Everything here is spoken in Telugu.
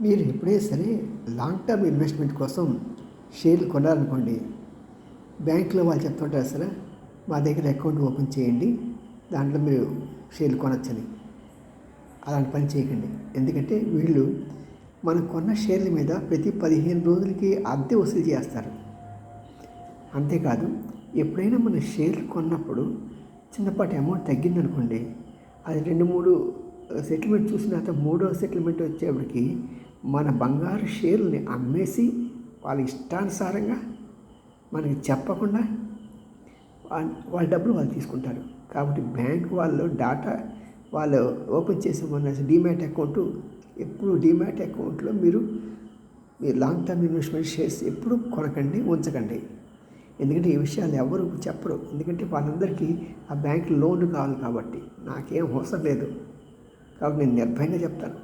మీరు ఎప్పుడైనా సరే లాంగ్ టర్మ్ ఇన్వెస్ట్మెంట్ కోసం షేర్లు కొనాలనుకోండి, బ్యాంకులో వాళ్ళు చెప్తుంటారు సరే, మా దగ్గర అకౌంట్ ఓపెన్ చేయండి, దాంట్లో మీరు షేర్లు కొనొచ్చని. అలాంటి పని చేయకండి. ఎందుకంటే వీళ్ళు మనం కొన్న షేర్ల మీద ప్రతి 15 రోజులకి అద్దె వసూలు చేస్తారు. అంతేకాదు, ఎప్పుడైనా మనం షేర్లు కొన్నప్పుడు చిన్నపాటి అమౌంట్ తగ్గిందనుకోండి, అది 2-3 సెటిల్మెంట్ చూసిన తర్వాత మూడో సెటిల్మెంట్ వచ్చేప్పటికి మన బంగారు షేర్లని అమ్మేసి వాళ్ళ ఇష్టానుసారంగా మనకి చెప్పకుండా వాళ్ళ డబ్బులు వాళ్ళు తీసుకుంటారు. కాబట్టి బ్యాంక్ వాళ్ళు వాళ్ళు ఓపెన్ చేసే మన డీమ్యాట్ అకౌంటు, ఎప్పుడు డీమ్యాట్ అకౌంట్లో మీరు లాంగ్ టర్మ్ ఇన్వెస్ట్మెంట్ షేర్స్ ఎప్పుడు కొనకండి, ఉంచకండి. ఎందుకంటే ఈ విషయాలు ఎవరు చెప్పరు. ఎందుకంటే వాళ్ళందరికీ ఆ బ్యాంక్ లోన్ కావాలి కాబట్టి నాకేం అవసరం లేదు. కాబట్టి నేను నిర్భయంగా చెప్తాను.